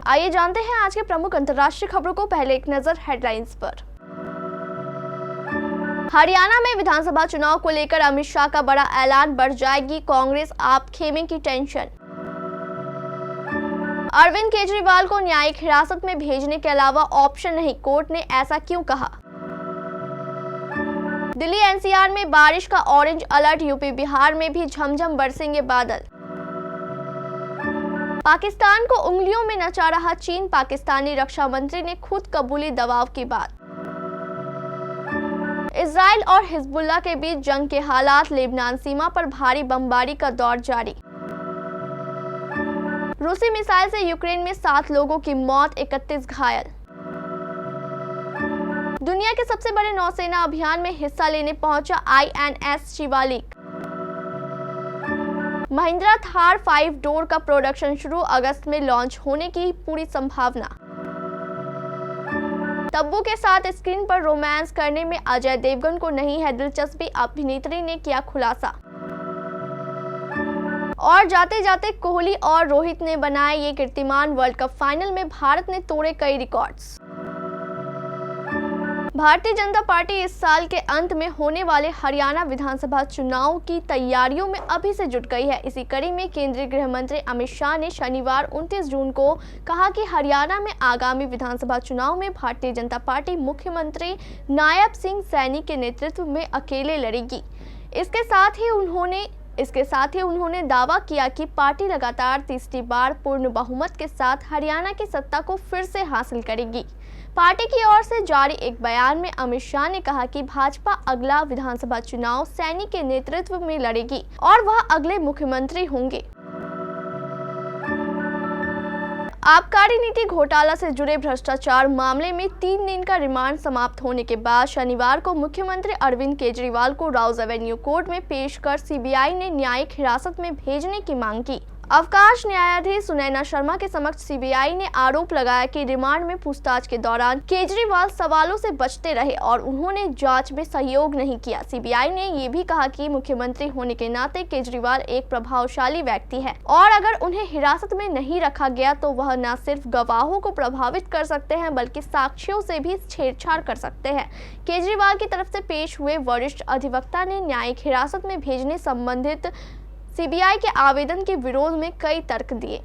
आइए जानते हैं आज के प्रमुख अंतर्राष्ट्रीय खबरों को। पहले एक नजर हेडलाइंस पर। हरियाणा में विधानसभा चुनाव को लेकर अमित शाह का बड़ा ऐलान, बढ़ जाएगी कांग्रेस आप खेमे की टेंशन। अरविंद केजरीवाल को न्यायिक हिरासत में भेजने के अलावा ऑप्शन नहीं, कोर्ट ने ऐसा क्यों कहा। दिल्ली एनसीआर में बारिश का ऑरेंज अलर्ट, यूपी बिहार में भी झमझम बरसेंगे बादल। पाकिस्तान को उंगलियों में नचा रहा चीन, पाकिस्तानी रक्षा मंत्री ने खुद कबूली दबाव की बात। इजराइल और हिजबुल्लाह के बीच जंग के हालात, लेबनान सीमा पर भारी बमबारी का दौर जारी। रूसी मिसाइल से यूक्रेन में 7 लोगों की मौत, 31 घायल। दुनिया के सबसे बड़े नौसेना अभियान में हिस्सा लेने पहुंचा INS शिवालिक। महिंद्रा थार 5 डोर का प्रोडक्शन शुरू, अगस्त में लॉन्च होने की पूरी संभावना। तब्बू के साथ स्क्रीन पर रोमांस करने में अजय देवगन को नहीं है दिलचस्पी, अभिनेत्री ने किया खुलासा। और जाते जाते कोहली और रोहित ने बनाए ये कीर्तिमान, वर्ल्ड कप फाइनल में भारत ने तोड़े कई रिकॉर्ड्स। भारतीय जनता पार्टी इस साल के अंत में होने वाले हरियाणा विधानसभा चुनाव की तैयारियों में अभी से जुट गई है। इसी कड़ी में केंद्रीय गृह मंत्री अमित शाह ने शनिवार 29 जून को कहा कि हरियाणा में आगामी विधानसभा चुनाव में भारतीय जनता पार्टी मुख्यमंत्री नायब सिंह सैनी के नेतृत्व में अकेले लड़ेगी। इसके साथ ही उन्होंने दावा किया कि पार्टी लगातार तीसरी बार पूर्ण बहुमत के साथ हरियाणा की सत्ता को फिर से हासिल करेगी। पार्टी की ओर से जारी एक बयान में अमित शाह ने कहा कि भाजपा अगला विधानसभा चुनाव सैनी के नेतृत्व में लड़ेगी और वह अगले मुख्यमंत्री होंगे। आबकारी नीति घोटाला से जुड़े भ्रष्टाचार मामले में 3 दिन का रिमांड समाप्त होने के बाद शनिवार को मुख्यमंत्री अरविंद केजरीवाल को राउज एवेन्यू कोर्ट में पेश कर सीबीआई ने न्यायिक हिरासत में भेजने की मांग की। अवकाश न्यायाधीश सुनैना शर्मा के समक्ष सीबीआई ने आरोप लगाया कि रिमांड में पूछताछ के दौरान केजरीवाल सवालों से बचते रहे और उन्होंने जांच में सहयोग नहीं किया। सीबीआई ने ये भी कहा कि मुख्यमंत्री होने के नाते केजरीवाल एक प्रभावशाली व्यक्ति है और अगर उन्हें हिरासत में नहीं रखा गया तो वह न सिर्फ गवाहों को प्रभावित कर सकते हैं बल्कि साक्ष्यों से भी छेड़छाड़ कर सकते हैं। केजरीवाल की तरफ से पेश हुए वरिष्ठ अधिवक्ता ने न्यायिक हिरासत में भेजने संबंधित सीबीआई के आवेदन के विरोध में कई तर्क दिए।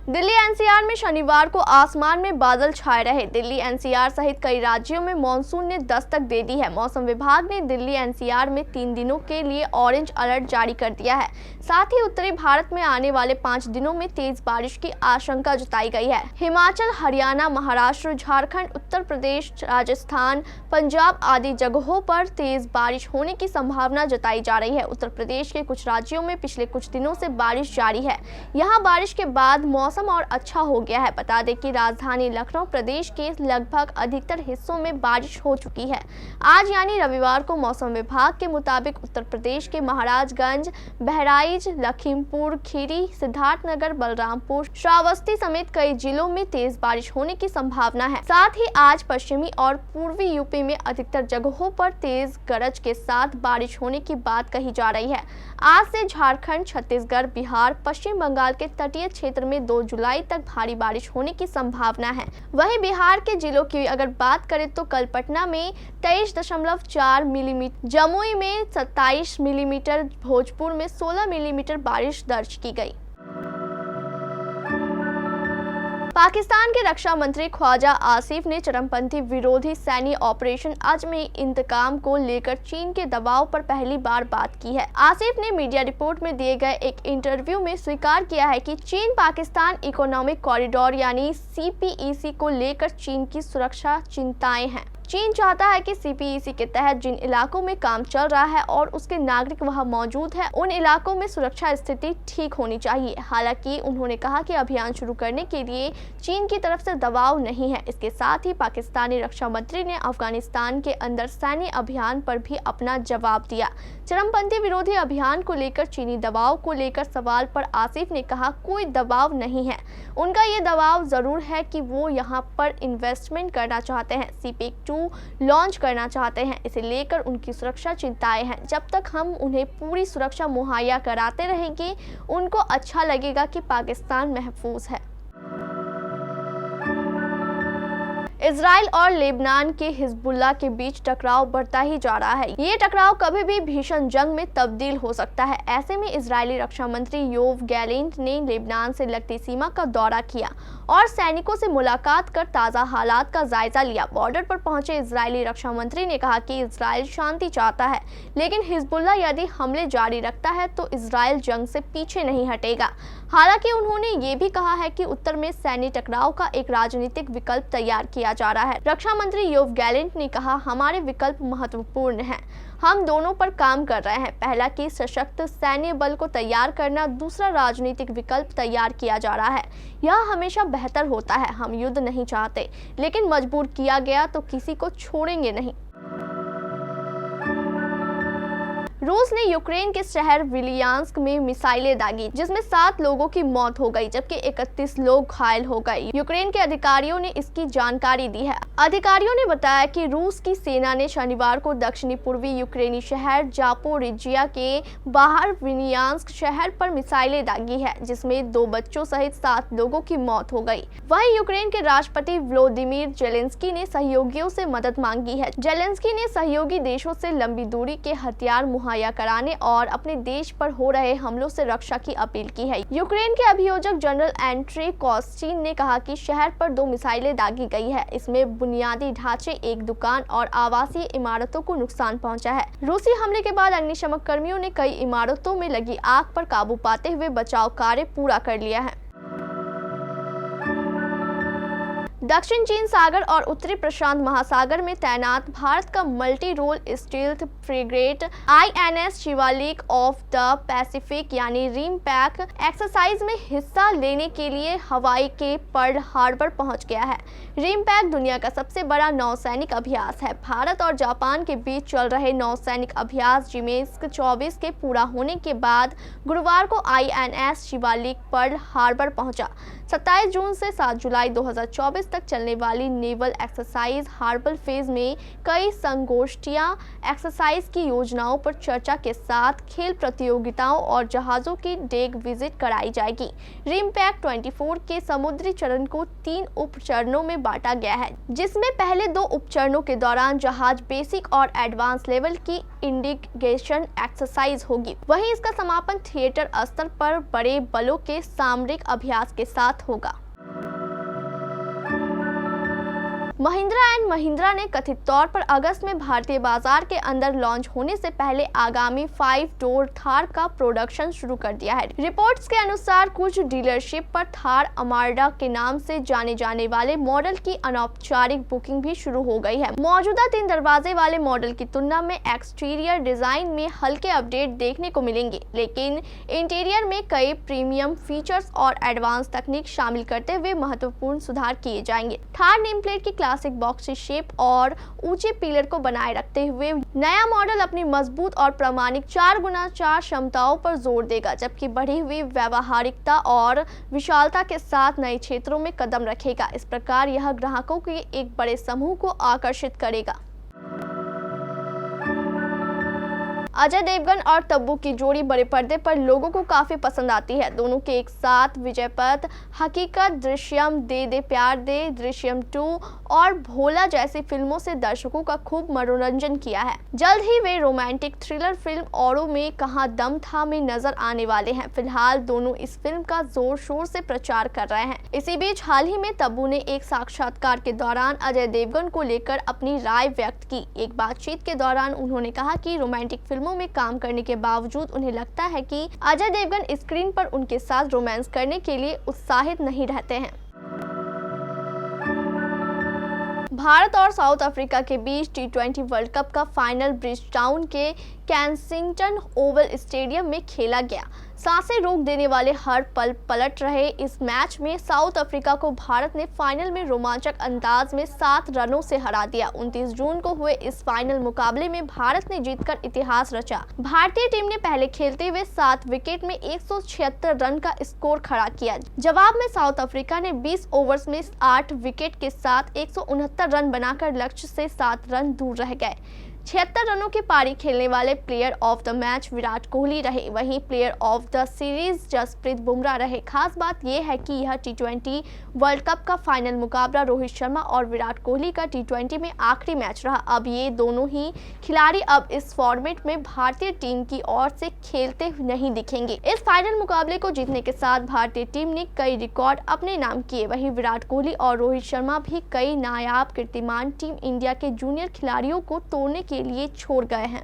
दिल्ली एनसीआर में शनिवार को आसमान में बादल छाए रहे। दिल्ली एनसीआर सहित कई राज्यों में मॉनसून ने दस्तक दे दी है। मौसम विभाग ने दिल्ली एनसीआर में 3 दिनों के लिए ऑरेंज अलर्ट जारी कर दिया है। साथ ही उत्तरी भारत में आने वाले 5 दिनों में तेज बारिश की आशंका जताई गई है। हिमाचल, हरियाणा, महाराष्ट्र, झारखंड, उत्तर प्रदेश, राजस्थान, पंजाब आदि जगहों पर तेज बारिश होने की संभावना जताई जा रही है। उत्तर प्रदेश के कुछ राज्यों में पिछले कुछ दिनों से बारिश जारी है। यहाँ बारिश के बाद मौसम और अच्छा हो गया है। बता दें कि राजधानी लखनऊ प्रदेश के लगभग अधिकतर हिस्सों में बारिश हो चुकी है। आज यानी रविवार को मौसम विभाग के मुताबिक उत्तर प्रदेश के महाराजगंज, बहराइच, लखीमपुर खीरी, सिद्धार्थनगर, बलरामपुर, श्रावस्ती समेत कई जिलों में तेज बारिश होने की संभावना है। साथ ही आज पश्चिमी और पूर्वी यूपी में अधिकतर जगहों पर तेज गरज के साथ बारिश होने की बात कही जा रही है। आज से झारखंड, छत्तीसगढ़, बिहार, पश्चिम बंगाल के तटीय क्षेत्र में 2 जुलाई तक भारी बारिश होने की संभावना है। वहीं बिहार के जिलों की अगर बात करें तो कल पटना में 23.4 मिलीमीटर, जमुई में 27 मिलीमीटर, भोजपुर में 16 मिलीमीटर बारिश दर्ज की गई। पाकिस्तान के रक्षा मंत्री ख्वाजा आसिफ ने चरमपंथी विरोधी सैन्य ऑपरेशन अज़्म इंतकाम को लेकर चीन के दबाव पर पहली बार बात की है। आसिफ ने मीडिया रिपोर्ट में दिए गए एक इंटरव्यू में स्वीकार किया है कि चीन पाकिस्तान इकोनॉमिक कॉरिडोर यानी CPEC को लेकर चीन की सुरक्षा चिंताएं हैं। चीन चाहता है कि CPEC के तहत जिन इलाकों में काम चल रहा है और उसके नागरिक वहां मौजूद हैं, उन इलाकों में सुरक्षा स्थिति ठीक होनी चाहिए। हालांकि उन्होंने कहा कि अभियान शुरू करने के लिए चीन की तरफ से दबाव नहीं है। इसके साथ ही पाकिस्तानी रक्षा मंत्री ने अफगानिस्तान के अंदर सैन्य अभियान पर भी अपना जवाब दिया। चरमपंथी विरोधी अभियान को लेकर चीनी दबाव को लेकर सवाल पर आसिफ ने कहा, कोई दबाव नहीं है। उनका ये दबाव जरूर है कि वो यहाँ पर इन्वेस्टमेंट करना चाहते हैं। CPEC 2 लॉन्च करना चाहते हैं। इसे लेकर उनकी सुरक्षा चिंताएं हैं। जब तक हम उन्हें पूरी सुरक्षा मुहैया कराते रहेंगे, उनको अच्छा लगेगा कि पाकिस्तान महफूज है। इजराइल और लेबनान के हिजबुल्लाह के बीच टकराव बढ़ता ही जा रहा है। ये टकराव कभी भी भीषण जंग में तब्दील हो सकता है। ऐसे में इजरायली रक्षा मंत्री योव गैलेंट ने लेबनान से लगती सीमा का दौरा किया और सैनिकों से मुलाकात कर ताज़ा हालात का जायजा लिया। बॉर्डर पर पहुंचे इजरायली रक्षा मंत्री ने कहा कि इजराइल शांति चाहता है, लेकिन हिजबुल्लाह यदि हमले जारी रखता है तो इजराइल जंग से पीछे नहीं हटेगा। हालांकि उन्होंने ये भी कहा है कि उत्तर में सैन्य टकराव का एक राजनीतिक विकल्प तैयार किया जा रहा है। रक्षा मंत्री योव गैलेंट ने कहा, हमारे विकल्प महत्वपूर्ण हैं। हम दोनों पर काम कर रहे हैं। पहला कि सशक्त सैन्य बल को तैयार करना, दूसरा राजनीतिक विकल्प तैयार किया जा रहा है। यह हमेशा बेहतर होता है। हम युद्ध नहीं चाहते, लेकिन मजबूर किया गया तो किसी को छोड़ेंगे नहीं। रूस ने यूक्रेन के शहर विलियांस्क में मिसाइलें दागी, जिसमें 7 लोगों की मौत हो गई, जबकि 31 लोग घायल हो गए। यूक्रेन के अधिकारियों ने इसकी जानकारी दी है। अधिकारियों ने बताया कि रूस की सेना ने शनिवार को दक्षिणी पूर्वी यूक्रेनी शहर जापोरिजिया के बाहर विलियांस्क शहर पर मिसाइलें दागी है, जिसमें 2 बच्चों सहित 7 लोगों की मौत हो गई। वहीं यूक्रेन के राष्ट्रपति व्लादिमीर जेलेंस्की ने सहयोगियों से मदद मांगी है। जेलेंस्की ने सहयोगी देशों से लंबी दूरी के हथियार मुहैया कराने और अपने देश पर हो रहे हमलों से रक्षा की अपील की है। यूक्रेन के अभियोजक जनरल एंड्रे कोस्टिन ने कहा कि शहर पर 2 मिसाइलें दागी गई है। इसमें बुनियादी ढांचे, एक दुकान और आवासीय इमारतों को नुकसान पहुंचा है। रूसी हमले के बाद अग्निशमन कर्मियों ने कई इमारतों में लगी आग पर काबू पाते हुए बचाव कार्य पूरा कर लिया है। दक्षिण चीन सागर और उत्तरी प्रशांत महासागर में तैनात भारत का multi role stealth frigate INS Shivalik of the Pacific यानी रिमपैक एक्सरसाइज में हिस्सा लेने के लिए हवाई के पर्ल हार्बर पहुंच गया है। रिमपैक दुनिया का सबसे बड़ा नौसैनिक अभ्यास है। भारत और जापान के बीच चल रहे नौसैनिक अभ्यास जिमेस्क 24 के पूरा होने के बाद गुरुवार को INS शिवालिक पर्ल हार्बर पहुंचा। 27 जून से 7 जुलाई 2024 तक चलने वाली नेवल एक्सरसाइज हार्बर फेज में कई संगोष्ठियां एक्सरसाइज की योजनाओं पर चर्चा के साथ खेल प्रतियोगिताओं और जहाजों की डेक विजिट कराई जाएगी। रिमपैक 24 के समुद्री चरण को 3 उप चरणों में बांटा गया है, जिसमें पहले 2 उप चरणों के दौरान जहाज बेसिक और एडवांस लेवल की इंडिगेशन एक्सरसाइज होगी। वहीं इसका समापन थिएटर स्तर पर बड़े बलों के सामरिक अभ्यास के साथ होगा। महिंद्रा एंड महिंद्रा ने कथित तौर पर अगस्त में भारतीय बाजार के अंदर लॉन्च होने से पहले आगामी 5 डोर थार का प्रोडक्शन शुरू कर दिया है। रिपोर्ट्स के अनुसार कुछ डीलरशिप पर थार अमार्डा के नाम से जाने जाने वाले मॉडल की अनौपचारिक बुकिंग भी शुरू हो गई है। मौजूदा 3 दरवाजे वाले मॉडल की तुलना में एक्सटीरियर डिजाइन में हल्के अपडेट देखने को मिलेंगे, लेकिन इंटीरियर में कई प्रीमियम फीचर्स और एडवांस तकनीक शामिल करते हुए महत्वपूर्ण सुधार किए जाएंगे। थार नेम प्लेट की क्लासिक बॉक्सी शेप और ऊंचे पिलर को बनाए रखते हुए नया मॉडल अपनी मजबूत और प्रामाणिक 4x4 क्षमताओं पर जोर देगा, जबकि बढ़ी हुई व्यावहारिकता और विशालता के साथ नए क्षेत्रों में कदम रखेगा। इस प्रकार यह ग्राहकों के एक बड़े समूह को आकर्षित करेगा। अजय देवगन और तब्बू की जोड़ी बड़े पर्दे पर लोगों को काफी पसंद आती है। दोनों के एक साथ विजय पथ, हकीकत, दृश्यम, दे दे प्यार दे, दृश्यम 2 और भोला जैसी फिल्मों से दर्शकों का खूब मनोरंजन किया है। जल्द ही वे रोमांटिक थ्रिलर फिल्म औरों में कहाँ दम था में नजर आने वाले हैं। फिलहाल दोनों इस फिल्म का जोर शोर से प्रचार कर रहे हैं। इसी बीच हाल ही में तब्बू ने एक साक्षात्कार के दौरान अजय देवगन को लेकर अपनी राय व्यक्त की। एक बातचीत के दौरान उन्होंने कहा कि रोमांटिक फिल्मों में काम करने के बावजूद उन्हें लगता है कि अजय देवगन स्क्रीन पर उनके साथ रोमांस करने के लिए उत्साहित नहीं रहते हैं। भारत और साउथ अफ्रीका के बीच T20 वर्ल्ड कप का फाइनल ब्रिजटाउन के कैंसिंगटन ओवल स्टेडियम में खेला गया। सांसें रोक देने वाले हर पल पलट रहे इस मैच में साउथ अफ्रीका को भारत ने फाइनल में रोमांचक अंदाज में 7 रनों से हरा दिया। 29 जून को हुए इस फाइनल मुकाबले में भारत ने जीतकर इतिहास रचा। भारतीय टीम ने पहले खेलते हुए 7 विकेट में 176 रन का स्कोर खड़ा किया। जवाब में साउथ अफ्रीका ने 20 ओवर्स में 8 विकेट के साथ 169 रन बनाकर लक्ष्य से 7 रन दूर रह गए। 76 रनों की पारी खेलने वाले player of the match Virat Kohli रहे, वहीं player of the series Jasprit Bumrah रहे। खास बात यह है कि यह टी20 वर्ल्ड कप का फाइनल मुकाबला रोहित शर्मा और विराट कोहली का टी20 में आखिरी मैच रहा। अब ये दोनों ही खिलाड़ी अब इस फॉर्मेट में भारतीय टीम की ओर से खेलते नहीं दिखेंगे। इस फाइनल मुकाबले को जीतने के साथ भारतीय टीम ने कई रिकॉर्ड अपने नाम किए। वहीं विराट कोहली और रोहित शर्मा भी कई नायाब कीर्तिमान टीम इंडिया के जूनियर खिलाड़ियों को तोड़ने के लिए छोड़ गए हैं।